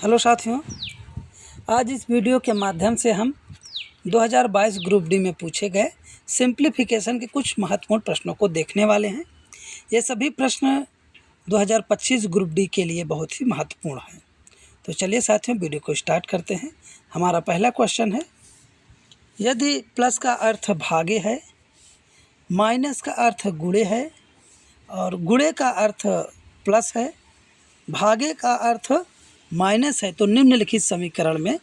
Hello साथियों, आज इस वीडियो के माध्यम से हम 2022 ग्रुप डी में पूछे गए सिंप्लीफिकेशन के कुछ महत्वपूर्ण प्रश्नों को देखने वाले हैं। ये सभी प्रश्न 2025 ग्रुप डी के लिए बहुत ही महत्वपूर्ण हैं। तो चलिए साथियों, वीडियो को स्टार्ट करते हैं। हमारा पहला क्वेश्चन है, यदि प्लस का अर्थ भागे है, माइनस का अर्थ गुणे है और गुणे का अर्थ प्लस है, भागे का अर्थ माइनस है, तो निम्नलिखित समीकरण में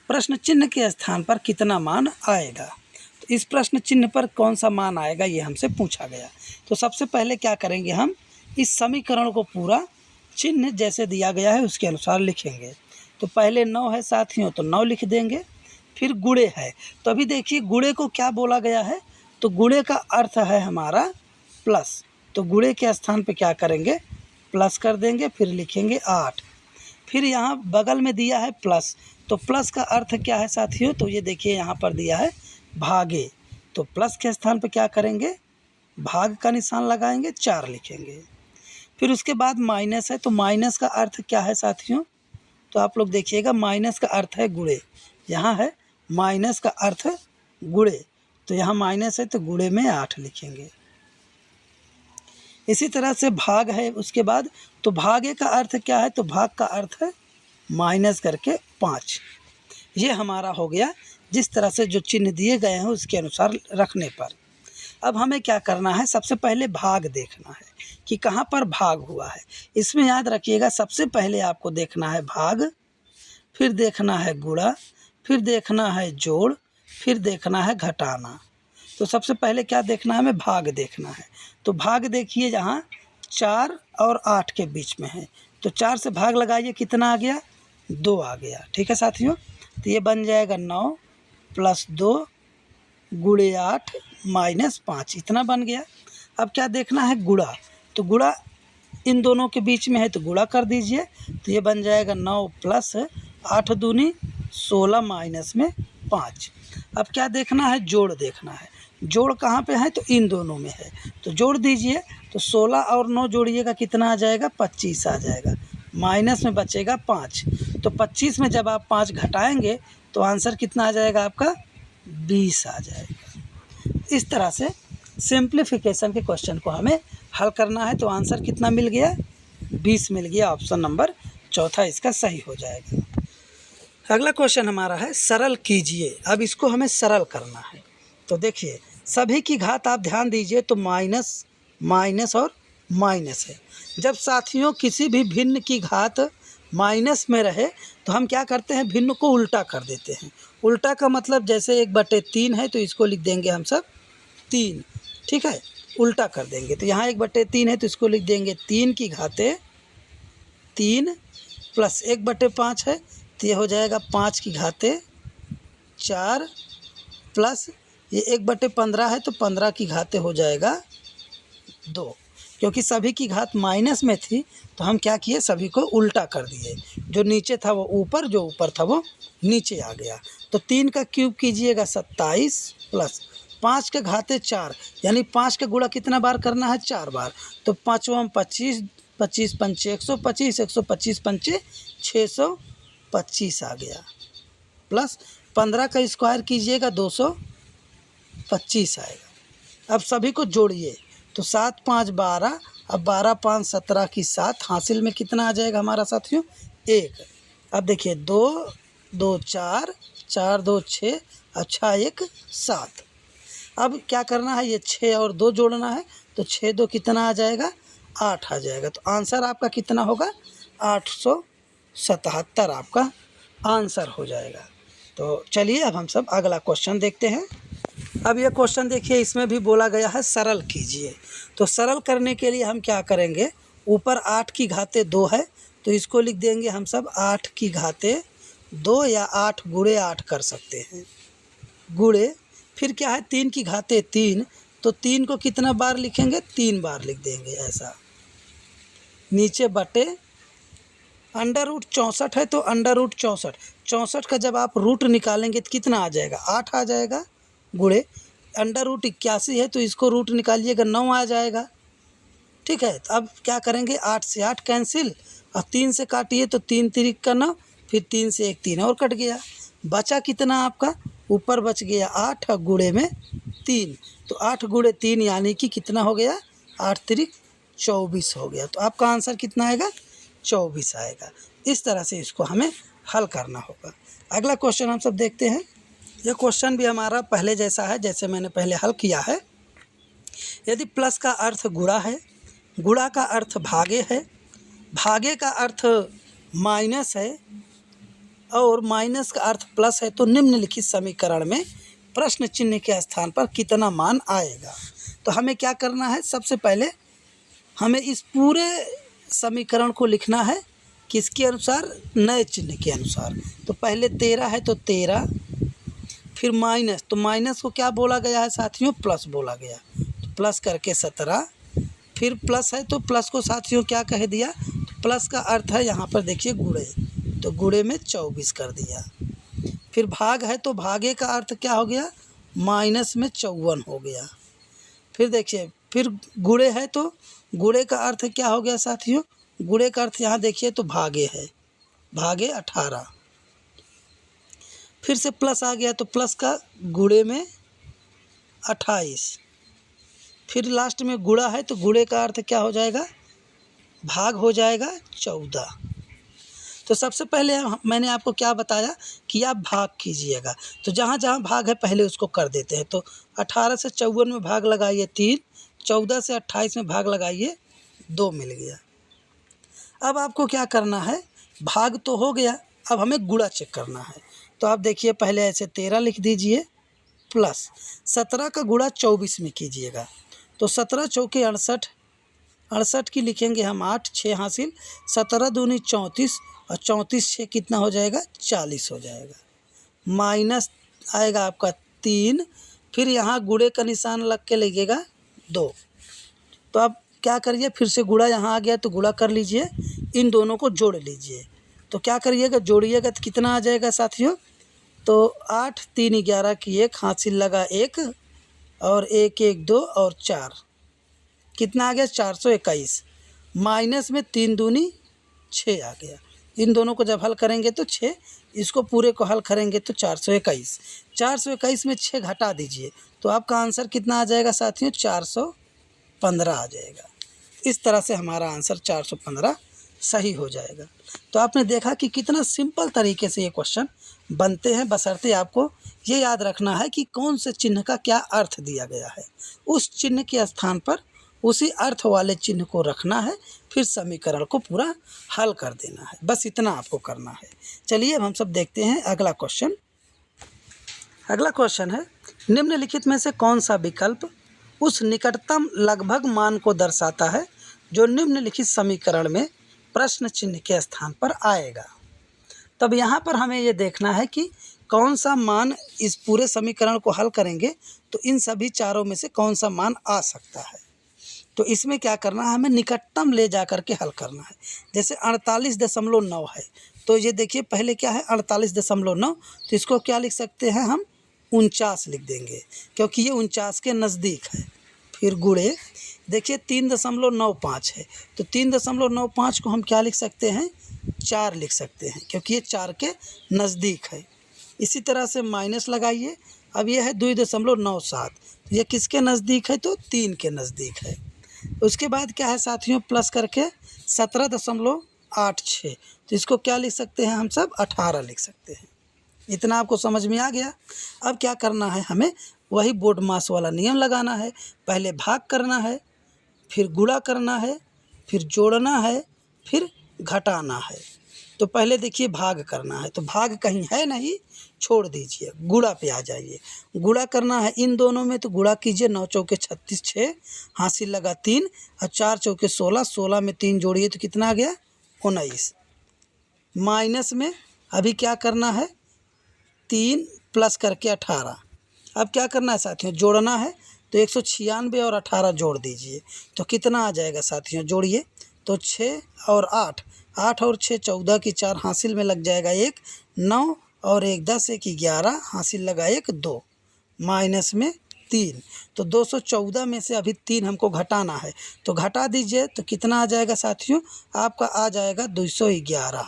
प्रश्न चिन्ह के स्थान पर कितना मान आएगा। तो इस प्रश्न चिन्ह पर कौन सा मान आएगा, ये हमसे पूछा गया। तो सबसे पहले क्या करेंगे, हम इस समीकरण को पूरा चिन्ह जैसे दिया गया है उसके अनुसार लिखेंगे। तो पहले 9 है साथियों, तो 9 लिख देंगे। फिर गुणे है, तो अभी देखिए गुणे को क्या बोला गया है, तो गुणे का अर्थ है हमारा प्लस, तो गुणे के स्थान पे क्या करेंगे, प्लस कर देंगे। फिर लिखेंगे 8। फिर यहाँ बगल में दिया है प्लस, तो प्लस का अर्थ क्या है साथियों, तो ये देखिए यहाँ पर दिया है भागे, तो प्लस के स्थान पे क्या करेंगे, भाग का निशान लगाएंगे, 4 लिखेंगे। फिर उसके बाद माइनस है, तो माइनस का अर्थ क्या है साथियों, तो आप लोग देखिएगा माइनस का अर्थ है गुणे, यहाँ है माइनस का अर्थ गुणे, तो यहाँ माइनस है तो गुणे में 8 लिखेंगे। इसी तरह से भाग है उसके बाद, तो भागे का अर्थ क्या है, तो भाग का अर्थ है माइनस करके 5। ये हमारा हो गया जिस तरह से जो चिन्ह दिए गए हैं उसके अनुसार रखने पर। अब हमें क्या करना है, सबसे पहले भाग देखना है कि कहाँ पर भाग हुआ है। इसमें याद रखिएगा, सबसे पहले आपको देखना है भाग, फिर देखना है गुणा, फिर देखना है जोड़, फिर देखना है घटाना। तो सबसे पहले क्या देखना है, हमें भाग देखना है। तो भाग देखिए जहाँ 4 और 8 के बीच में है, तो 4 से भाग लगाइए, कितना आ गया, 2 आ गया। ठीक है साथियों, तो ये बन जाएगा 9 + 2 × 8 - 5, इतना बन गया। अब क्या देखना है, गुणा, तो गुणा इन दोनों के बीच में है तो गुणा कर दीजिए, तो ये बन जाएगा 9 + 8 दूनी 16 - 5। अब क्या देखना है, जोड़ देखना है। जोड़ कहाँ पे है, तो इन दोनों में है, तो जोड़ दीजिए। तो 16 और 9 जोड़िएगा, कितना आ जाएगा, 25 आ जाएगा। माइनस में बचेगा 5, तो 25 में जब आप 5 घटाएंगे तो आंसर कितना आ जाएगा आपका, 20 आ जाएगा। इस तरह से सिंप्लीफिकेशन के क्वेश्चन को हमें हल करना है। तो आंसर कितना मिल गया, 20 मिल गया। ऑप्शन नंबर चौथा इसका सही हो जाएगा। अगला क्वेश्चन हमारा है, सरल कीजिए। अब इसको हमें सरल करना है। तो देखिए सभी की घात आप ध्यान दीजिए, तो माइनस माइनस और माइनस है। जब साथियों किसी भी भिन्न की घात माइनस में रहे तो हम क्या करते हैं, भिन्न को उल्टा कर देते हैं। उल्टा का मतलब जैसे 1/3 है तो इसको लिख देंगे हम सब 3। ठीक है, उल्टा कर देंगे, तो यहाँ 1/3 है तो इसको लिख देंगे 3 की घातें 3 + 1/5 है तो ये हो जाएगा 5 की घातें 4 प्लस ये 1/15 है तो 15 की घातें हो जाएगा 2। क्योंकि सभी की घात माइनस में थी तो हम क्या किए, सभी को उल्टा कर दिए। जो नीचे था वो ऊपर, जो ऊपर था वो नीचे आ गया। तो 3 का क्यूब कीजिएगा 27 प्लस 5 के घातें 4, यानी 5 का गुणा कितना बार करना है, 4 बार। तो 5 × 25, 25 × 5 125, 125 × 5 625 आ गया। प्लस 15 का स्क्वायर कीजिएगा 225 आएगा। अब सभी को जोड़िए, तो 7 × 5 = 12, अब 12 × 5 = 17 की 7, हासिल में कितना आ जाएगा हमारा साथियों, 1। अब देखिए 2 2 4, 4 2 6, अच्छा 1 7। अब क्या करना है, ये 6 और 2 जोड़ना है, तो 6 2 कितना आ जाएगा, 8 आ जाएगा। तो आंसर आपका कितना होगा, 877 आपका आंसर हो जाएगा। तो चलिए अब हम सब अगला क्वेश्चन देखते हैं। अब ये क्वेश्चन देखिए, इसमें भी बोला गया है सरल कीजिए। तो सरल करने के लिए हम क्या करेंगे, ऊपर 8 की घातें 2 है तो इसको लिख देंगे हम सब 8 की घातें 2, या 8 × 8 कर सकते हैं, गुणे। फिर क्या है, 3 की घातें 3, तो 3 को कितना बार लिखेंगे, 3 बार लिख देंगे ऐसा। नीचे बटे √64 है तो √64, 64 का जब आप रूट निकालेंगे तो कितना आ जाएगा, 8 आ जाएगा। गुणे √81 है तो इसको रूट निकालिएगा 9 आ जाएगा। ठीक है। तो अब क्या करेंगे, 8 से 8 कैंसिल और 3 से काटिए तो 3 तिरिक का 9, फिर 3 से 1 3 और कट गया। बचा कितना आपका, ऊपर बच गया 8 और गुणे में 3, तो 8 गुणे 3 यानी कि कितना हो गया, 8 तिरिक 24 हो गया। तो आपका आंसर कितना आएगा, 24 आएगा। इस तरह से इसको हमें हल करना होगा। अगला क्वेश्चन हम सब देखते हैं। यह क्वेश्चन भी हमारा पहले जैसा है, जैसे मैंने पहले हल किया है। यदि प्लस का अर्थ गुणा है, गुणा का अर्थ भागे है, भागे का अर्थ माइनस है और माइनस का अर्थ प्लस है, तो निम्नलिखित समीकरण में प्रश्न चिन्ह के स्थान पर कितना मान आएगा। तो हमें क्या करना है, सबसे पहले हमें इस पूरे समीकरण को लिखना है किसके अनुसार, नए चिन्ह के अनुसार। तो पहले 13 है तो 13, फिर माइनस, तो माइनस को क्या बोला गया है साथियों, प्लस बोला गया, तो प्लस करके 17, फिर प्लस है तो प्लस को साथियों क्या कह दिया, तो प्लस का अर्थ है यहाँ पर देखिए गुणे, तो गुणे में 24 कर दिया। फिर भाग है तो भागे का अर्थ क्या हो गया, माइनस में 54 हो गया। फिर देखिए, फिर गुणे है तो गुणे का अर्थ क्या हो गया साथियों, गुणे का अर्थ यहाँ देखिए तो भागे है, भागे 18। फिर से प्लस आ गया तो प्लस का गुणे में 28। फिर लास्ट में गुणा है तो गुणे का अर्थ क्या हो जाएगा, भाग हो जाएगा 14। तो सबसे पहले मैंने आपको क्या बताया कि आप भाग कीजिएगा, तो जहाँ जहाँ भाग है पहले उसको कर देते हैं। तो 18 से 54 में भाग लगाइए 3, 14 से 28 में भाग लगाइए 2 मिल गया। अब आपको क्या करना है, भाग तो हो गया, अब हमें गुणा चेक करना है। तो आप देखिए पहले ऐसे 13 लिख दीजिए प्लस 17 का गुणा 24 में कीजिएगा, तो 17 चौके 68, 68 की लिखेंगे हम 8, 6 हासिल, 17 दूनी 34 और 34 6 कितना हो जाएगा, 40 हो जाएगा। माइनस आएगा आपका 3, फिर यहाँ गुणे का निशान लग के लगेगा 2। तो अब क्या करिए, फिर से गुणा यहाँ आ गया तो गुणा कर लीजिए, इन दोनों को जोड़ लीजिए। तो क्या करिएगा, जोड़िएगा तो कितना आ जाएगा साथियों, तो 8 3 11 की 1 हासिल लगा 1 और 1 1 2 और 4, कितना आ गया 421। माइनस में 3 दूनी 6 आ गया। इन दोनों को जब हल करेंगे तो 6, इसको पूरे को हल करेंगे तो 421। 421 में 6 घटा दीजिए तो आपका आंसर कितना आ जाएगा साथियों, 415 आ जाएगा। इस तरह से हमारा आंसर 415 सही हो जाएगा। तो आपने देखा कि कितना सिंपल तरीके से ये क्वेश्चन बनते हैं, बशर्ते आपको ये याद रखना है कि कौन से चिन्ह का क्या अर्थ दिया गया है, उस चिन्ह के स्थान पर उसी अर्थ वाले चिन्ह को रखना है, फिर समीकरण को पूरा हल कर देना है, बस इतना आपको करना है। चलिए अब हम सब देखते हैं अगला क्वेश्चन। अगला क्वेश्चन है, निम्नलिखित में से कौन सा विकल्प उस निकटतम लगभग मान को दर्शाता है जो निम्नलिखित समीकरण में प्रश्न चिन्ह के स्थान पर आएगा। तब यहाँ पर हमें ये देखना है कि कौन सा मान, इस पूरे समीकरण को हल करेंगे तो इन सभी चारों में से कौन सा मान आ सकता है। तो इसमें क्या करना है, हमें निकटतम ले जा कर के हल करना है। जैसे 48.9 है, तो ये देखिए पहले क्या है 48.9, तो इसको क्या लिख सकते हैं हम, 49 लिख देंगे, क्योंकि ये 49 के नज़दीक है। फिर गुणे देखिए 3.95 है, तो 3.95 को हम क्या लिख सकते हैं, 4 लिख सकते हैं, क्योंकि ये 4 के नज़दीक है। इसी तरह से माइनस लगाइए, अब ये है 2.97, तो ये किसके नज़दीक है, तो 3 के नज़दीक है। उसके बाद क्या है साथियों, प्लस करके 17.86, तो इसको क्या लिख सकते हैं हम सब, 18 लिख सकते हैं। इतना आपको समझ में आ गया। अब क्या करना है, हमें वही बोर्ड मास वाला नियम लगाना है। पहले भाग करना है, फिर गुणा करना है, फिर जोड़ना है, फिर घटाना है। तो पहले देखिए भाग करना है, तो भाग कहीं है नहीं, छोड़ दीजिए, गुणा पे आ जाइए। गुणा करना है इन दोनों में, तो गुणा कीजिए, 9 चौके 36, 6 हासिल लगा 3 और 4 चौके 16, 16 में 3 जोड़िए तो कितना आ गया, 19। माइनस में अभी क्या करना है, 3 प्लस करके 18। अब क्या करना है साथियों, जोड़ना है, तो 196 और 18 जोड़ दीजिए तो कितना आ जाएगा साथियों, जोड़िए तो 6 और 8, 8 और 6 14 की 4 हासिल में लग जाएगा 1, 9 और 1 10, 1 11 हासिल लगा 1 2, माइनस में 3, तो 214 में से अभी 3 हमको घटाना है, तो घटा दीजिए तो कितना आ जाएगा साथियों, आपका आ जाएगा 211।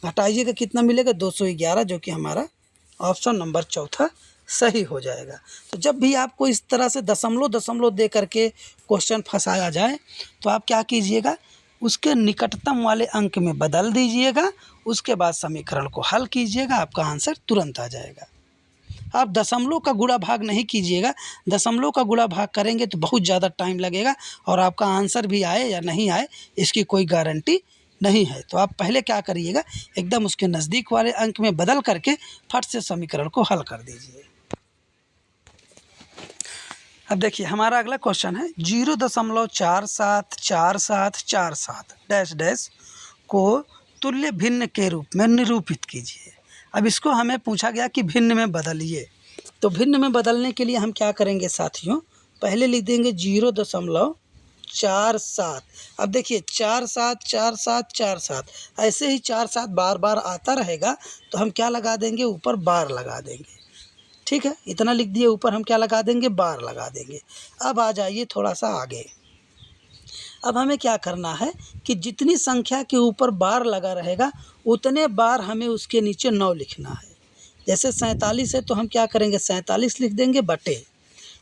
घटाइएगा कितना मिलेगा, 211, जो कि हमारा ऑप्शन नंबर चौथा सही हो जाएगा। तो जब भी आपको इस तरह से दशमलव दशमलव दे करके क्वेश्चन फंसाया जाए तो आप क्या कीजिएगा, उसके निकटतम वाले अंक में बदल दीजिएगा, उसके बाद समीकरण को हल कीजिएगा, आपका आंसर तुरंत आ जाएगा। आप दशमलव का गुणा भाग नहीं कीजिएगा, दशमलव का गुणा भाग करेंगे तो बहुत ज़्यादा टाइम लगेगा और आपका आंसर भी आए या नहीं आए इसकी कोई गारंटी नहीं है। तो आप पहले क्या करिएगा, एकदम उसके नज़दीक वाले अंक में बदल करके फट से समीकरण को हल कर दीजिए। अब देखिए हमारा अगला क्वेश्चन है 0.474747 डैश डैश को तुल्य भिन्न के रूप में निरूपित कीजिए। अब इसको हमें पूछा गया कि भिन्न में बदलिए, तो भिन्न में बदलने के लिए हम क्या करेंगे साथियों, पहले लिख देंगे 0.47। अब देखिए 474747 ऐसे ही 47 बार बार आता रहेगा, तो हम क्या लगा देंगे, ऊपर बार लगा देंगे। ठीक है, इतना लिख दिए, ऊपर हम क्या लगा देंगे, बार लगा देंगे। अब आ जाइए थोड़ा सा आगे। अब हमें क्या करना है कि जितनी संख्या के ऊपर बार लगा रहेगा उतने बार हमें उसके नीचे 9 लिखना है। जैसे 47 है तो हम क्या करेंगे, 47 लिख देंगे बटे।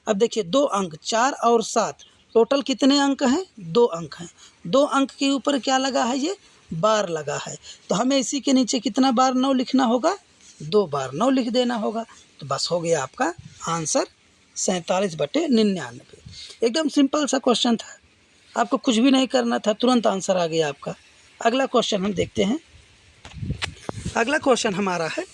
अब देखिए 2 अंक 4 और 7 टोटल कितने अंक हैं, 2 अंक हैं। 2 अंक के ऊपर क्या लगा है, ये बार लगा है, तो हमें इसी के नीचे कितना बार 9 लिखना होगा, 2 बार 9 लिख देना होगा। तो बस हो गया आपका आंसर 47/99। एकदम सिंपल सा क्वेश्चन था, आपको कुछ भी नहीं करना था, तुरंत आंसर आ गया आपका। अगला क्वेश्चन हम देखते हैं। अगला क्वेश्चन हमारा है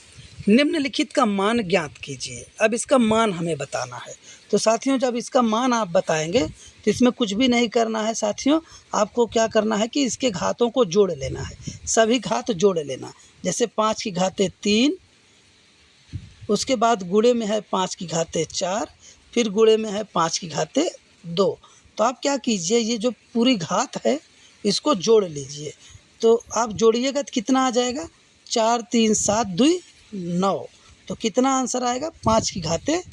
निम्नलिखित का मान ज्ञात कीजिए। अब इसका मान हमें बताना है। तो साथियों जब इसका मान आप बताएंगे तो इसमें कुछ भी नहीं करना है साथियों, आपको क्या करना है कि इसके घातों को जोड़ लेना है, सभी घात जोड़ लेना। जैसे 5 की घाते 3, उसके बाद गुणे में है 5 की घाते 4, फिर गुणे में है 5 की घाते 2। तो आप क्या कीजिए, ये जो पूरी घात है इसको जोड़ लीजिए। तो आप जोड़िएगा तो कितना आ जाएगा, 4 3 7 2 9। तो कितना आंसर आएगा, 5 की घाते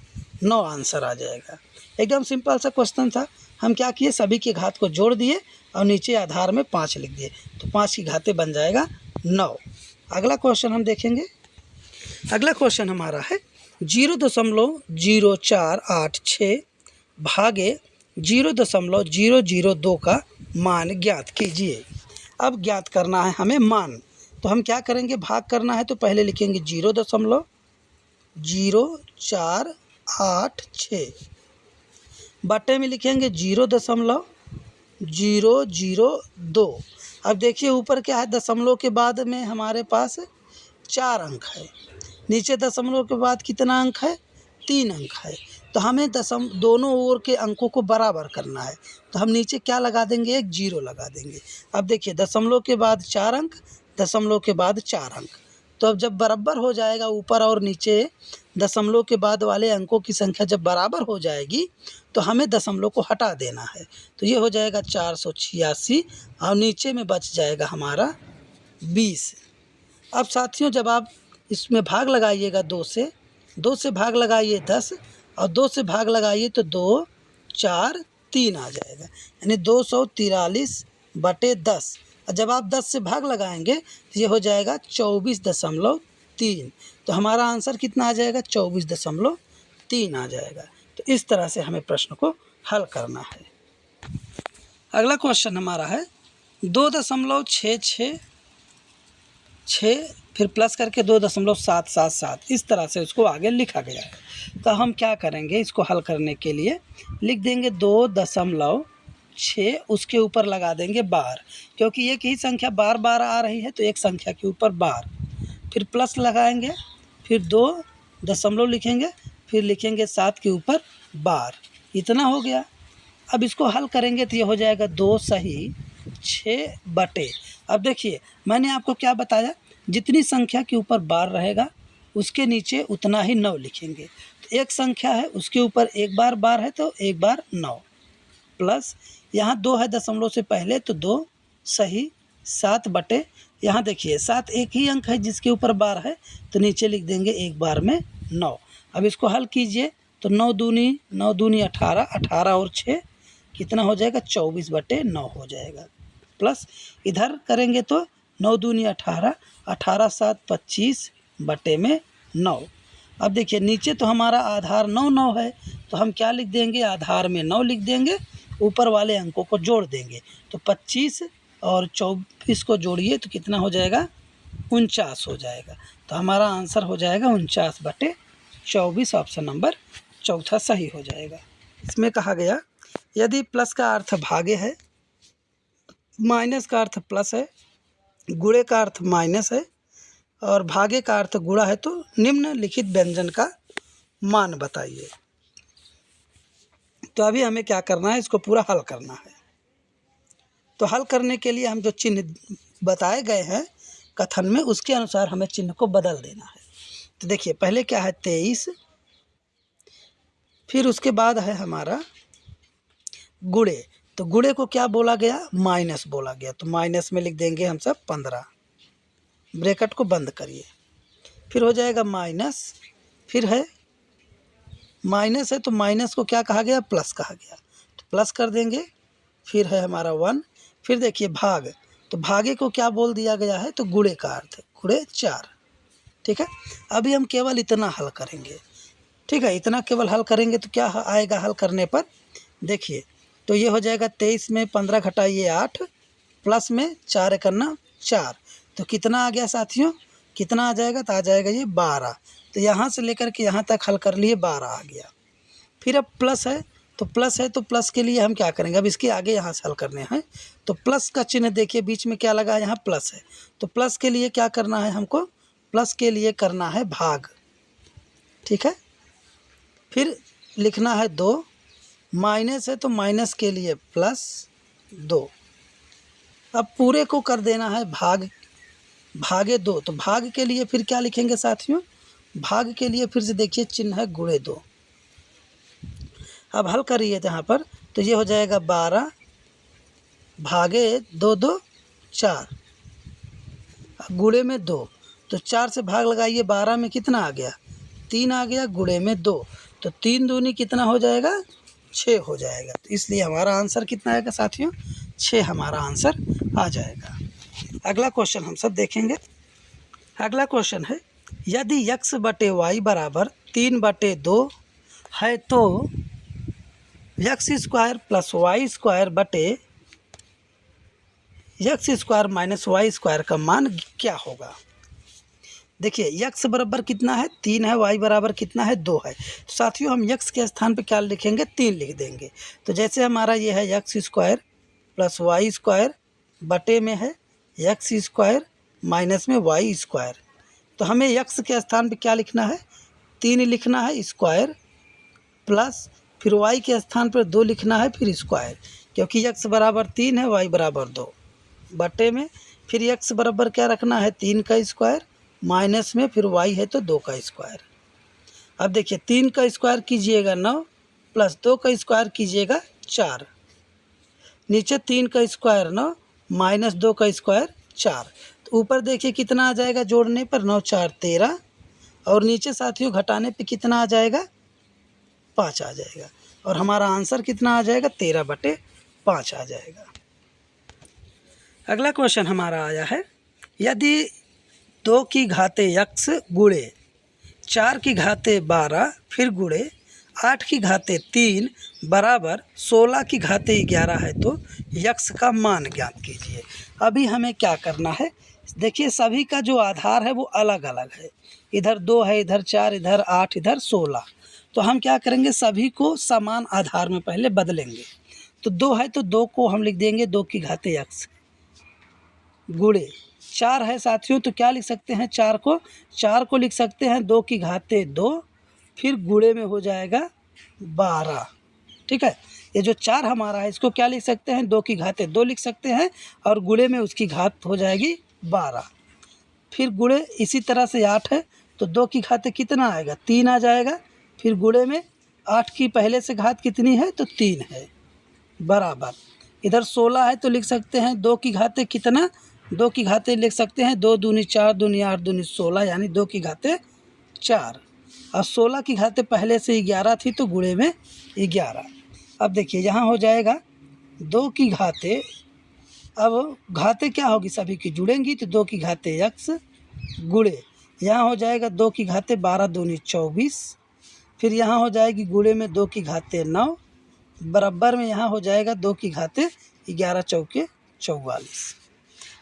9 आंसर आ जाएगा। एकदम सिंपल सा क्वेश्चन था। हम क्या किए, सभी के घात को जोड़ दिए और नीचे आधार में 5 लिख दिए, तो 5 की घाते बन जाएगा 9। अगला क्वेश्चन हम देखेंगे। अगला क्वेश्चन हमारा है 0.0486 भागे 0.002 का मान ज्ञात कीजिए। अब ज्ञात करना है हमें मान, तो हम क्या करेंगे, भाग करना है तो पहले लिखेंगे 0.0486 बटे में लिखेंगे 0.002। अब देखिए ऊपर क्या है, दशमलव के बाद में हमारे पास 4 अंक है, नीचे दशमलव के बाद कितना अंक है, 3 अंक है। तो हमें दोनों ओर के अंकों को बराबर करना है, तो हम नीचे क्या लगा देंगे, एक 0 लगा देंगे। अब देखिए दशमलव के बाद 4 अंक, दशमलव के बाद 4 अंक, तो अब जब बराबर हो जाएगा, ऊपर और नीचे दशमलव के बाद वाले अंकों की संख्या जब बराबर हो जाएगी तो हमें दशमलव को हटा देना है। तो ये हो जाएगा 486 और नीचे में बच जाएगा हमारा 20। अब साथियों जब आप इसमें भाग लगाइएगा 2 से भाग लगाइए 10 और 2 से भाग लगाइए तो 2 4 3 आ जाएगा, यानी 243/10। और जब आप 10 से भाग लगाएंगे तो ये हो जाएगा 24.3। तो हमारा आंसर कितना आ जाएगा, 24.3 आ जाएगा। तो इस तरह से हमें प्रश्न को हल करना है। अगला क्वेश्चन हमारा है 2.666 फिर प्लस करके 2.777, इस तरह से उसको आगे लिखा गया है। तो हम क्या करेंगे, इसको हल करने के लिए लिख देंगे 2.6, उसके ऊपर लगा देंगे बार, क्योंकि एक ही संख्या बार बार आ रही है तो एक संख्या के ऊपर बार, फिर प्लस लगाएंगे, फिर 2 दशमलव लिखेंगे, फिर लिखेंगे 7 के ऊपर बार। इतना हो गया। अब इसको हल करेंगे तो ये हो जाएगा 2 सही 6 बटे। अब देखिए मैंने आपको क्या बताया, जितनी संख्या के ऊपर बार रहेगा उसके नीचे उतना ही 9 लिखेंगे। तो एक संख्या है उसके ऊपर एक बार बार है तो एक बार 9, प्लस यहाँ 2 है दशमलव से पहले तो 2 सही 7 बटे, यहाँ देखिए 7 एक ही अंक है जिसके ऊपर बार है तो नीचे लिख देंगे एक बार में 9। अब इसको हल कीजिए तो 9 दूनी 18, 18 और 6 कितना हो जाएगा 24/9 हो जाएगा। प्लस इधर करेंगे तो 9 दूनी 18, 18 7 25/9। अब देखिए नीचे तो हमारा आधार 9 9 है, तो हम क्या लिख देंगे, आधार में 9 लिख देंगे, ऊपर वाले अंकों को जोड़ देंगे। तो 25 और 24 को जोड़िए तो कितना हो जाएगा 49 हो जाएगा। तो हमारा आंसर हो जाएगा 49/24। ऑप्शन नंबर चौथा सही हो जाएगा। इसमें कहा गया यदि प्लस का अर्थ भागे है, माइनस का अर्थ प्लस है, गुणे का अर्थ माइनस है और भागे का अर्थ गुणा है, तो निम्नलिखित व्यंजन का मान बताइए। तो अभी हमें क्या करना है, इसको पूरा हल करना है। तो हल करने के लिए हम जो चिन्ह बताए गए हैं कथन में, उसके अनुसार हमें चिन्ह को बदल देना है। तो देखिए पहले क्या है 23, फिर उसके बाद है हमारा गुणे। तो गुणे को क्या बोला गया, माइनस बोला गया, तो माइनस में लिख देंगे हम सब 15, ब्रैकेट को बंद करिए। फिर हो जाएगा माइनस, फिर है माइनस है तो माइनस को क्या कहा गया, प्लस कहा गया, तो प्लस कर देंगे। फिर है हमारा 1, फिर देखिए भाग, तो भागे को क्या बोल दिया गया है, तो गुणे का अर्थ है, गुणे 4। ठीक है, अभी हम केवल इतना हल करेंगे। ठीक है, इतना केवल हल करेंगे तो क्या आएगा हल करने पर, देखिए तो ये हो जाएगा 23 में 15 घटाइए 8, प्लस में 4 करना 4, तो कितना आ गया साथियों, कितना आ जाएगा, तो आ जाएगा ये 12। तो यहाँ से लेकर के यहाँ तक हल कर लिए 12 आ गया। फिर अब प्लस है, तो प्लस है तो प्लस के लिए हम क्या करेंगे, अब इसके आगे यहाँ से हल करने हैं। तो प्लस का चिन्ह देखिए बीच में क्या लगा है, यहाँ प्लस है, तो प्लस के लिए क्या करना है हमको, प्लस के लिए करना है भाग। ठीक है, फिर लिखना है 2, माइनस है तो माइनस के लिए +2। अब पूरे को कर देना है भाग, भागे 2, तो भाग के लिए फिर क्या लिखेंगे साथियों, भाग के लिए फिर से देखिए चिन्ह है गुणे 2। अब हल करिए यहाँ पर, तो ये हो जाएगा 12 भागे 2 2 4, गुणे में 2, तो 4 से भाग लगाइए, 12 में कितना आ गया 3 आ गया, गुणे में 2, तो 3 दूनी कितना हो जाएगा 6 हो जाएगा। तो इसलिए हमारा आंसर कितना आएगा साथियों, 6 हमारा आंसर आ जाएगा। अगला क्वेश्चन हम सब देखेंगे। अगला क्वेश्चन है यदि x/y बराबर 3/2 है तो x² + y² बटे x² - y² का मान क्या होगा। देखिए x बराबर कितना है 3 है, y बराबर कितना है 2 है, तो साथियों हम x के स्थान पे क्या लिखेंगे 3 लिख देंगे। तो जैसे हमारा ये है x² + y² बटे में है x² माइनस में y², तो हमें x के स्थान पे क्या लिखना है 3 लिखना है स्क्वायर, प्लस फिर y के स्थान पर 2 लिखना है फिर स्क्वायर, क्योंकि x बराबर 3 है y बराबर 2, बटे में फिर x बराबर क्या रखना है 3 का स्क्वायर, माइनस में फिर y है तो 2 का स्क्वायर। अब देखिए 3 का स्क्वायर कीजिएगा 9, प्लस 2 का स्क्वायर कीजिएगा 4, नीचे 3 का स्क्वायर 9 माइनस 2 का स्क्वायर 4, तो ऊपर देखिए कितना आ जाएगा जोड़ने पर 9 4 13, और नीचे साथियों घटाने पे कितना आ जाएगा 5 आ जाएगा, और हमारा आंसर कितना आ जाएगा 13/5 आ जाएगा। अगला क्वेश्चन हमारा आया है यदि 2 की घाते x गुणे 4 की घाते 12 फिर गुणे 8 की घाते 3 बराबर 16 की घाते 11 है तो x का मान ज्ञात कीजिए। अभी हमें क्या करना है, देखिए सभी का जो आधार है वो अलग अलग है, इधर 2 है, इधर 4, इधर 8, इधर 16, तो हम क्या करेंगे सभी को समान आधार में पहले बदलेंगे। तो 2 है तो 2 को हम लिख देंगे 2 की घाते x, गुणे 4 है साथियों तो क्या लिख सकते हैं 4 को लिख सकते हैं 2 की घाते 2, फिर गुणे में हो जाएगा 12। ठीक है, ये जो 4 हमारा है इसको क्या लिख सकते हैं 2 की घाते 2 लिख सकते हैं, और गुणे में उसकी घात हो जाएगी 12, फिर गुणे इसी तरह से 8 है तो 2 की घाते कितना आएगा 3 आ जाएगा, फिर गुणे में 8 की पहले से घात कितनी है तो 3 है, बराबर इधर 16 है तो लिख सकते हैं 2 की घाते कितना, 2 की घाते लिख सकते हैं 2 दूनी 4 दूनी 8 दूनी 16, यानी 2 की घाते 4, और 16 की घातें पहले से 11 थी तो गुणे में 11। अब देखिए यहाँ हो जाएगा 2 की घातें, अब घातें क्या होगी सभी की जुड़ेंगी तो 2 की घातें x गुणे, यहाँ हो जाएगा 2 की घातें 12 दूनी 24, फिर यहाँ हो जाएगी गुणे में 2 की घातें 9, बराबर में यहाँ हो जाएगा 2 की घातें 11 चौके 44।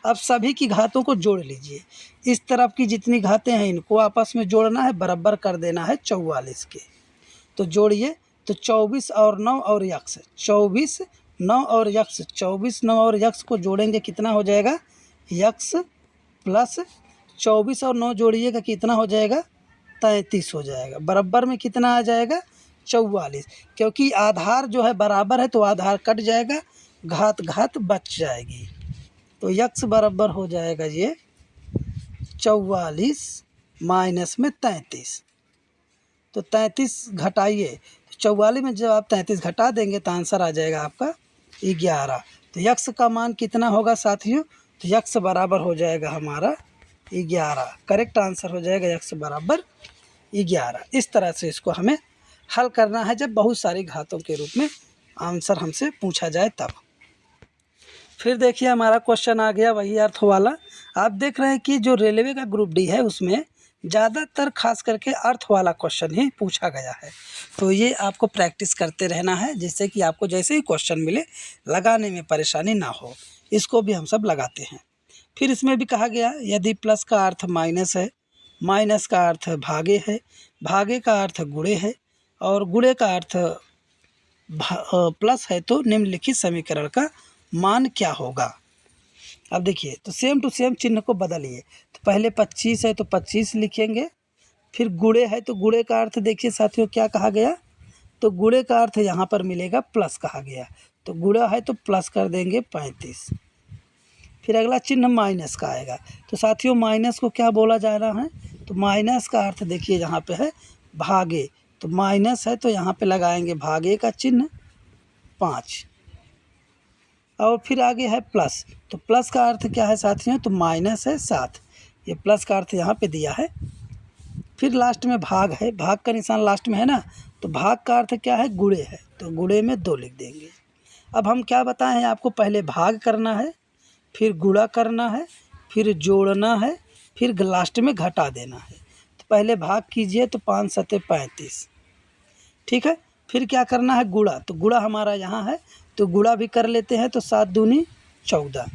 अब सभी की घातों को जोड़ लीजिए, इस तरफ की जितनी घातें हैं इनको आपस में जोड़ना है, बराबर कर देना है 44 के। तो जोड़िए, तो 24 और 9 और यक्स, 24 9 और यक्स, 24 9 और यक्स को जोड़ेंगे कितना हो जाएगा, यक्स प्लस 24 और 9 जोड़िएगा कितना हो जाएगा, 33 हो जाएगा। बराबर में कितना आ जाएगा, 44, क्योंकि आधार जो है बराबर है तो आधार कट जाएगा, घात घात बच जाएगी। तो यक्स बराबर हो जाएगा ये 44 माइनस में 33। तो 33 घटाइए, तो 44 में जब आप 33 घटा देंगे तो आंसर आ जाएगा आपका 11। तो यक्स का मान कितना होगा साथियों, तो यक्स बराबर हो जाएगा हमारा 11। करेक्ट आंसर हो जाएगा यक्स बराबर 11। इस तरह से इसको हमें हल करना है जब बहुत सारी घातों के रूप में आंसर हमसे पूछा जाए तब। फिर देखिए हमारा क्वेश्चन आ गया वही अर्थ वाला। आप देख रहे हैं कि जो रेलवे का ग्रुप डी है उसमें ज़्यादातर खास करके अर्थ वाला क्वेश्चन ही पूछा गया है। तो ये आपको प्रैक्टिस करते रहना है, जिससे कि आपको जैसे ही क्वेश्चन मिले लगाने में परेशानी ना हो। इसको भी हम सब लगाते हैं। फिर इसमें भी कहा गया यदि प्लस का अर्थ माइनस है, माइनस का अर्थ भागे है, भागे का अर्थ गुणे है और गुणे का अर्थ प्लस है तो निम्नलिखित समीकरण का मान क्या होगा। अब देखिए, तो सेम टू सेम चिन्ह को बदलिए। तो पहले 25 है तो 25 लिखेंगे, फिर गुणे है तो गुणे का अर्थ देखिए साथियों क्या कहा गया, तो गुणे का अर्थ यहाँ पर मिलेगा प्लस कहा गया, तो गुणा है तो प्लस कर देंगे 35। फिर अगला चिन्ह माइनस का आएगा, तो साथियों माइनस को क्या बोला जा रहा है, तो माइनस का अर्थ देखिए यहाँ पे है भागे, तो माइनस है तो यहाँ पे लगाएंगे भागे का चिन्ह 5। और फिर आगे है प्लस, तो प्लस का अर्थ क्या है साथियों, तो माइनस है 7, ये प्लस का अर्थ यहाँ पे दिया है। फिर लास्ट में भाग है, भाग का निशान लास्ट में है ना, तो भाग का अर्थ क्या है, गुणे है, तो गुणे में 2 लिख देंगे। अब हम क्या बताएं हैं आपको, पहले भाग करना है, फिर गुणा करना है, फिर जोड़ना है, फिर लास्ट में घटा देना है। तो पहले भाग कीजिए तो 5 सते 35, ठीक है। फिर क्या करना है, गुणा, तो गुणा हमारा यहाँ है तो गुणा भी कर लेते हैं, तो 7 दूनी 14,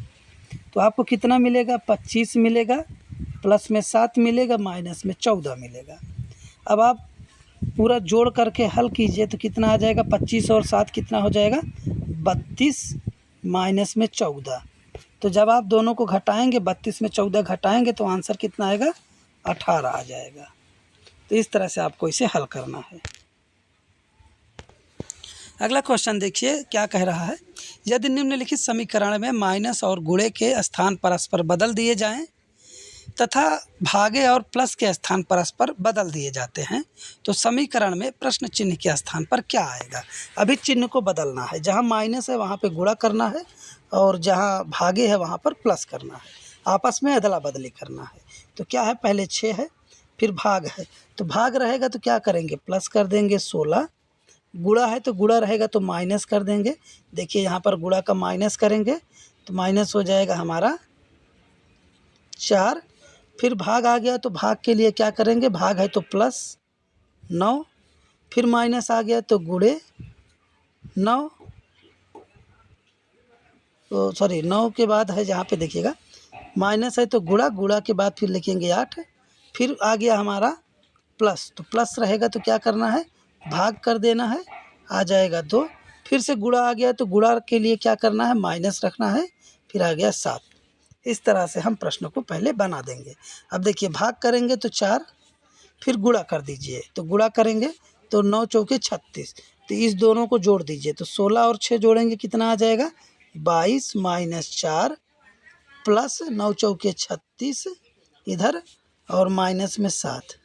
तो आपको कितना मिलेगा, 25 मिलेगा, प्लस में 7 मिलेगा, माइनस में 14 मिलेगा। अब आप पूरा जोड़ करके हल कीजिए तो कितना आ जाएगा, 25 और 7 कितना हो जाएगा, 32 माइनस में 14। तो जब आप दोनों को घटाएंगे, 32 में 14 घटाएंगे तो आंसर कितना आएगा, 18 आ जाएगा। तो इस तरह से आपको इसे हल करना है। अगला क्वेश्चन देखिए क्या कह रहा है, यदि निम्नलिखित समीकरण में माइनस और गुणे के स्थान परस्पर बदल दिए जाएं तथा भागे और प्लस के स्थान परस्पर बदल दिए जाते हैं तो समीकरण में प्रश्न चिन्ह के स्थान पर क्या आएगा। अभी चिन्ह को बदलना है, जहाँ माइनस है वहाँ पे गुणा करना है और जहाँ भागे है वहाँ पर प्लस करना है, आपस में अदला बदली करना है। तो क्या है, पहले 6 है, फिर भाग है, तो भाग रहेगा तो क्या करेंगे, प्लस कर देंगे 16, गुणा है तो गुणा रहेगा तो माइनस कर देंगे। देखिए यहाँ पर गुणा का माइनस करेंगे तो माइनस हो जाएगा हमारा 4। फिर भाग आ गया तो भाग के लिए क्या करेंगे, भाग है तो प्लस 9, फिर माइनस आ गया तो गुणे 9, तो सॉरी 9 के बाद है जहाँ पे देखिएगा माइनस है तो गुणा, गुणा के बाद फिर लिखेंगे 8, फिर आ गया हमारा प्लस, तो प्लस रहेगा तो क्या करना है, भाग कर देना है, आ जाएगा 2, फिर से गुणा आ गया तो गुणा के लिए क्या करना है, माइनस रखना है, फिर आ गया 7। इस तरह से हम प्रश्न को पहले बना देंगे। अब देखिए भाग करेंगे तो 4, फिर गुणा कर दीजिए, तो गुणा करेंगे तो 9 चौके 36, तो इस दोनों को जोड़ दीजिए, तो 16 और 6 जोड़ेंगे कितना आ जाएगा, 22 माइनस 4 प्लस 9 चौके 36 इधर और माइनस में 7,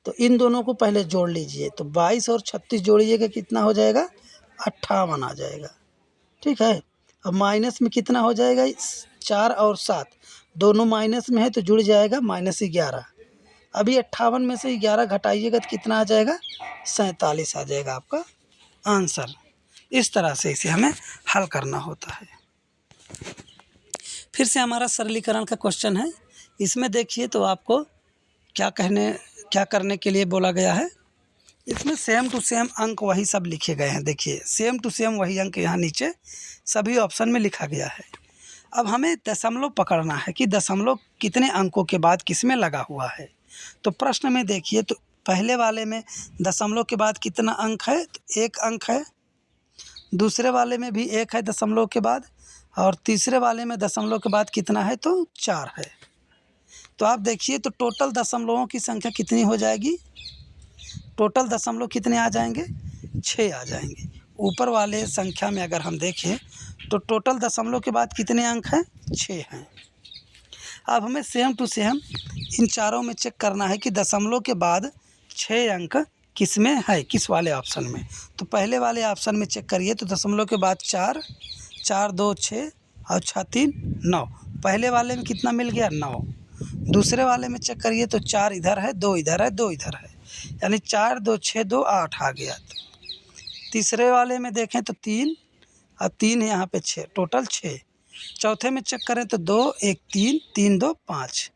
तो इन दोनों को पहले जोड़ लीजिए, तो 22 और 36 जोड़िएगा कितना हो जाएगा, 58 आ जाएगा, ठीक है। अब माइनस में कितना हो जाएगा, 4 और 7 दोनों माइनस में है तो जुड़ जाएगा -11, अभी 58 में से 11 घटाइएगा तो कितना आ जाएगा, 47 आ जाएगा आपका आंसर। इस तरह से इसे हमें हल करना होता है। फिर से हमारा सरलीकरण का क्वेश्चन है। इसमें देखिए तो आपको क्या करने के लिए बोला गया है। इसमें सेम टू सेम अंक वही सब लिखे गए हैं। देखिए सेम टू सेम वही अंक यहाँ नीचे सभी ऑप्शन में लिखा गया है। अब हमें दशमलव पकड़ना है कि दशमलव कितने अंकों के बाद किस में लगा हुआ है। तो प्रश्न में देखिए तो पहले वाले में दशमलव के बाद कितना अंक है, तो 1 अंक है। दूसरे वाले में भी 1 है दशमलव के बाद, और तीसरे वाले में दशमलव के बाद कितना है, तो 4 है। तो आप देखिए तो टोटल दशमलवों की संख्या कितनी हो जाएगी, टोटल दशमलव कितने आ जाएंगे, 6 आ जाएंगे। ऊपर वाले संख्या में अगर हम देखें तो टोटल दशमलव के बाद कितने अंक हैं, 6 हैं। अब हमें सेम टू सेम इन चारों में चेक करना है कि दशमलव के बाद 6 अंक किस में है, किस वाले ऑप्शन में। तो पहले वाले ऑप्शन में चेक करिए तो दशमलव के बाद 4, 4 2 6 और 6 3 9। पहले वाले में कितना मिल गया, 9। दूसरे वाले में चेक करिए तो 4 इधर है, 2 इधर है, 2 इधर है, यानी 4 2 6 2 8 आ गया। तीसरे वाले में देखें तो 3 और 3 है यहाँ पे 6, टोटल 6। चौथे में चेक करें तो 2 1 3 3 2 5।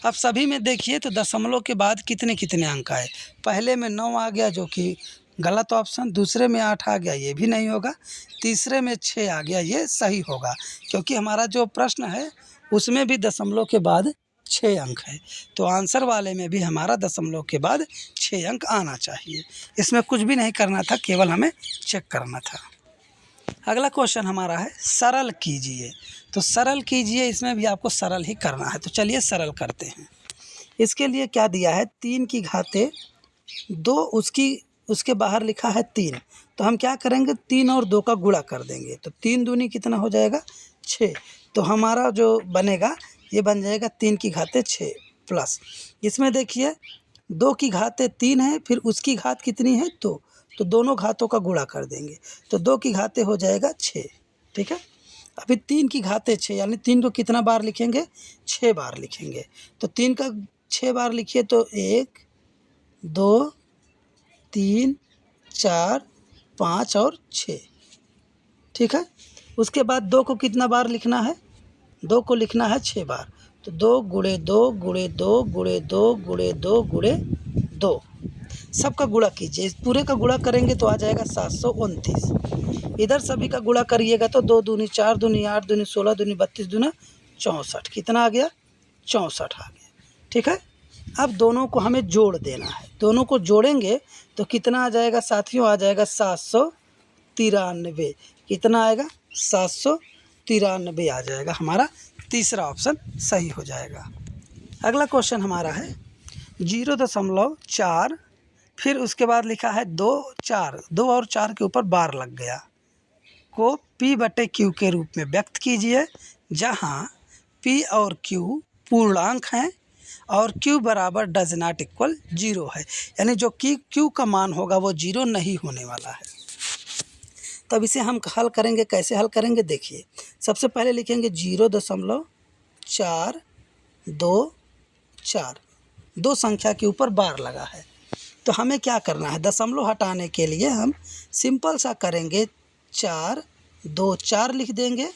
अब सभी में देखिए तो दशमलव के बाद कितने कितने अंक आए। पहले में 9 आ गया जो कि गलत ऑप्शन, दूसरे में 8 आ गया ये भी नहीं होगा, तीसरे में 6 आ गया ये सही होगा, क्योंकि हमारा जो प्रश्न है उसमें भी दशमलव के बाद 6 अंक है। तो आंसर वाले में भी हमारा दशमलव के बाद 6 अंक आना चाहिए। इसमें कुछ भी नहीं करना था, केवल हमें चेक करना था। अगला क्वेश्चन हमारा है सरल कीजिए। तो सरल कीजिए, इसमें भी आपको सरल ही करना है। तो चलिए सरल करते हैं। इसके लिए क्या दिया है, 3 की घाते 2, उसके बाहर लिखा है 3। तो हम क्या करेंगे, 3 और 2 का गुणा कर देंगे। तो 3 दूनी कितना हो जाएगा, 6। तो हमारा जो बनेगा ये बन जाएगा 3 की घाते 6 प्लस, इसमें देखिए 2 की घाते 3 है, फिर उसकी घात कितनी है 2, तो दोनों घातों का गुणा कर देंगे। तो 2 की घाते हो जाएगा 6, ठीक है। अभी 3 की घाते 6, यानी 3 को कितना बार लिखेंगे, 6 बार लिखेंगे। तो 3 का 6 बार लिखिए तो 1 2 3 4 5 और 6, ठीक है। उसके बाद 2 को कितना बार लिखना है, 2 को लिखना है 6 बार। तो 2 गुणे 2 गुणे 2 गुणे 2 गुणे 2 गुणे 2, सबका गुणा कीजिए। इस पूरे का गुणा करेंगे तो आ जाएगा 729। इधर सभी का गुणा करिएगा तो 2 दूनी 4 दूनी 8 दूनी 16 दूनी 32 दूना 64, कितना आ गया, 64 आ गया, ठीक है। अब दोनों को हमें जोड़ देना है। दोनों को जोड़ेंगे तो कितना आ जाएगा साथियों, आ जाएगा 793। कितना आएगा, 793 आ जाएगा। हमारा तीसरा ऑप्शन सही हो जाएगा। अगला क्वेश्चन हमारा है 0.4, फिर उसके बाद लिखा है 2 4, 2 और 4 के ऊपर बार लग गया, को P/Q के रूप में व्यक्त कीजिए, जहां P और Q पूर्णांक हैं और Q बराबर डज नॉट इक्वल 0 है, यानी जो कि Q का मान होगा वो 0 नहीं होने वाला है। तब इसे हम हल करेंगे, कैसे हल करेंगे, देखिए सबसे पहले लिखेंगे 0.424, 2 संख्या के ऊपर बार लगा है। तो हमें क्या करना है, दशमलव हटाने के लिए हम सिंपल सा करेंगे, 4 2 4 लिख देंगे।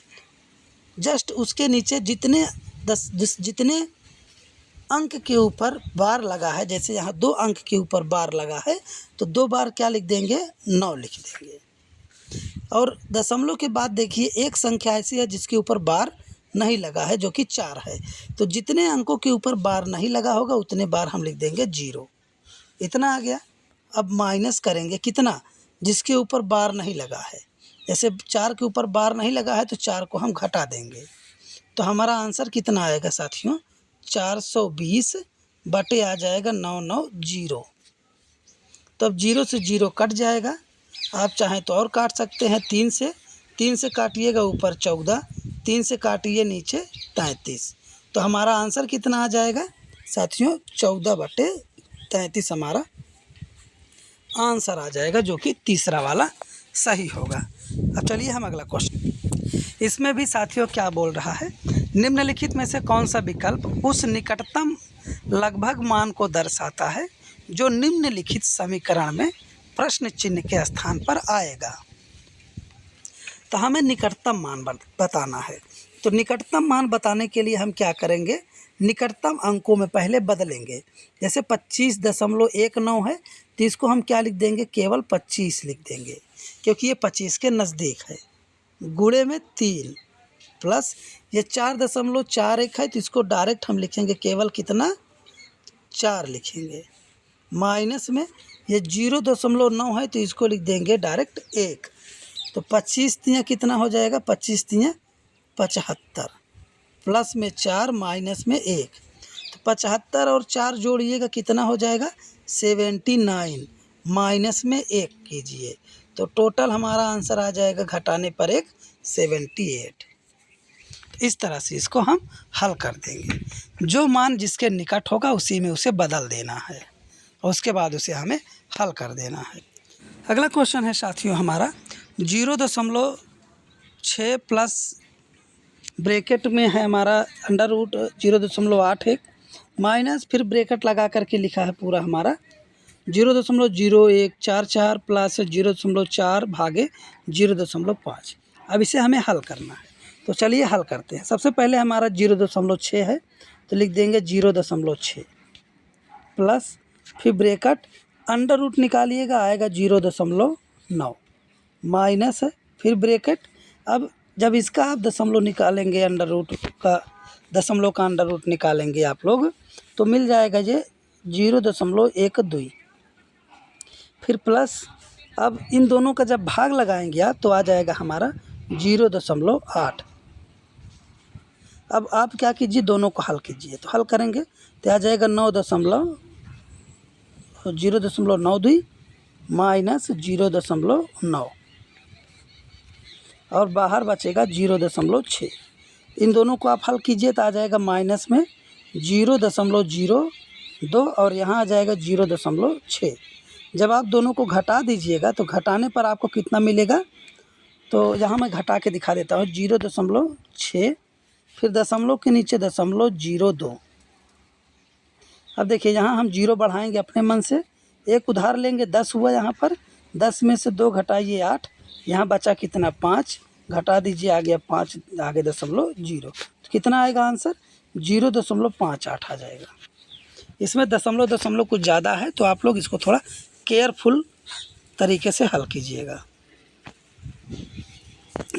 जस्ट उसके नीचे जितने अंक के ऊपर बार लगा है, जैसे यहाँ 2 अंक के ऊपर बार लगा है तो 2 बार क्या लिख देंगे, 9 लिख देंगे। और दशमलव के बाद देखिए एक संख्या ऐसी है जिसके ऊपर बार नहीं लगा है, जो कि 4 है। तो जितने अंकों के ऊपर बार नहीं लगा होगा उतने बार हम लिख देंगे 0। इतना आ गया। अब माइनस करेंगे कितना, जिसके ऊपर बार नहीं लगा है। जैसे 4 के ऊपर बार नहीं लगा है तो 4 को हम घटा देंगे। तो हमारा आंसर कितना आएगा साथियों, 420 बटे आ जाएगा 990। तब 0 से 0 कट जाएगा। आप चाहें तो और काट सकते हैं, 3 से काटिएगा ऊपर 14, 3 से काटिए नीचे 33। तो हमारा आंसर कितना आ जाएगा साथियों, 14/33 हमारा आंसर आ जाएगा, जो कि तीसरा वाला सही होगा। अब चलिए हम अगला क्वेश्चन, इसमें भी साथियों क्या बोल रहा है, निम्नलिखित में से कौन सा विकल्प उस निकटतम लगभग मान को दर्शाता है जो निम्नलिखित समीकरण में प्रश्न चिन्ह के स्थान पर आएगा। तो हमें निकटतम मान बताना है। तो निकटतम मान बताने के लिए हम क्या करेंगे, निकटतम अंकों में पहले बदलेंगे। जैसे 25.19 है तो इसको हम क्या लिख देंगे, केवल 25 लिख देंगे, क्योंकि ये 25 के नज़दीक है। गुणे में 3 प्लस ये 4.41 है तो इसको डायरेक्ट हम लिखेंगे केवल कितना, 4 लिखेंगे। माइनस में ये 0.9 है तो इसको लिख देंगे डायरेक्ट 1। तो 25 तियाँ कितना हो जाएगा, 25 तियाँ 75 प्लस में 4 माइनस में 1। तो 75 और 4 जोड़िएगा कितना हो जाएगा, 79 माइनस में 1 कीजिए तो टोटल हमारा आंसर आ जाएगा घटाने पर 1 78। इस तरह से इसको हम हल कर देंगे। जो मान जिसके निकट होगा उसी में उसे बदल देना है और उसके बाद उसे हमें हल कर देना है। अगला क्वेश्चन है साथियों हमारा 0.6 प्लस ब्रैकेट में है हमारा अंडर रूट 0.81 माइनस फिर ब्रैकेट लगा करके लिखा है पूरा हमारा 0.0144 प्लस 0.4 भागे 0.5। अब इसे हमें हल करना है। तो चलिए हल करते हैं। सबसे पहले हमारा 0.6 है तो लिख देंगे 0.6 प्लस फिर ब्रैकेट अंडर रूट निकालिएगा आएगा 0.9 माइनस है फिर ब्रैकेट। अब जब इसका आप दशमलव निकालेंगे, अंडर रूट का दशमलव का अंडर रूट निकालेंगे आप लोग तो मिल जाएगा ये 0.12। फिर प्लस अब इन दोनों का जब भाग लगाएंगे आप तो आ जाएगा हमारा 0.8। अब आप क्या कीजिए, दोनों को हल कीजिए। तो हल करेंगे तो आ जाएगा 0.92 माइनस 0.9 और बाहर बचेगा 0.6। इन दोनों को आप हल कीजिए तो आ जाएगा माइनस में 0.02 और यहाँ आ जाएगा 0.6। जब आप दोनों को घटा दीजिएगा तो घटाने पर आपको कितना मिलेगा, तो यहाँ मैं घटा के दिखा देता हूँ 0.6 फिर दशमलव के नीचे 0.02। अब देखिए यहाँ हम 0 बढ़ाएंगे अपने मन से, एक उधार लेंगे 10 हुआ यहाँ पर, 10 में से 2 घटाइए 8, यहाँ बचा कितना 5, घटा दीजिए आ गया 5, आगे 0.0 तो कितना आएगा आंसर 0.58 आ जाएगा। इसमें दशमलव कुछ ज़्यादा है तो आप लोग इसको थोड़ा केयरफुल तरीके से हल कीजिएगा।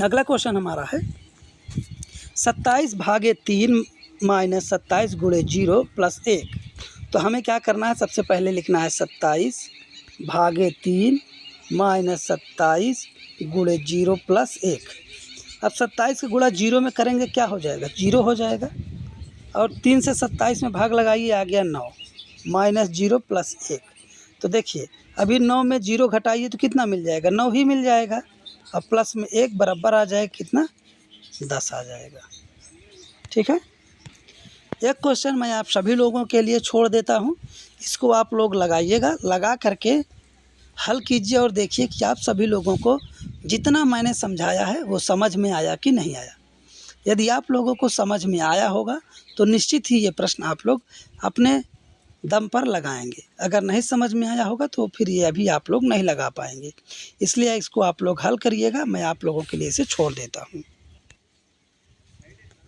अगला क्वेश्चन हमारा है 27/3 माइनस 27 गुणे 0 प्लस 1। तो हमें क्या करना है, सबसे पहले लिखना है 27/3 माइनस 27 गुणे 0 प्लस 1। अब 27 का गुणा 0 में करेंगे क्या हो जाएगा, 0 हो जाएगा और 3 से 27 में भाग लगाइए आ गया 9 माइनस 0 प्लस 1। तो देखिए अभी 9 में 0 घटाइए तो कितना मिल जाएगा, 9 ही मिल जाएगा और प्लस में 1 बराबर आ जाएगा कितना 10 आ जाएगा। ठीक है, एक क्वेश्चन मैं आप सभी लोगों के लिए छोड़ देता हूँ, इसको आप लोग लगाइएगा, लगा करके हल कीजिए और देखिए कि आप सभी लोगों को जितना मैंने समझाया है वो समझ में आया कि नहीं आया। यदि आप लोगों को समझ में आया होगा तो निश्चित ही ये प्रश्न आप लोग अपने दम पर लगाएंगे, अगर नहीं समझ में आया होगा तो फिर ये अभी आप लोग नहीं लगा पाएंगे। इसलिए इसको आप लोग हल करिएगा, मैं आप लोगों के लिए इसे छोड़ देता हूँ।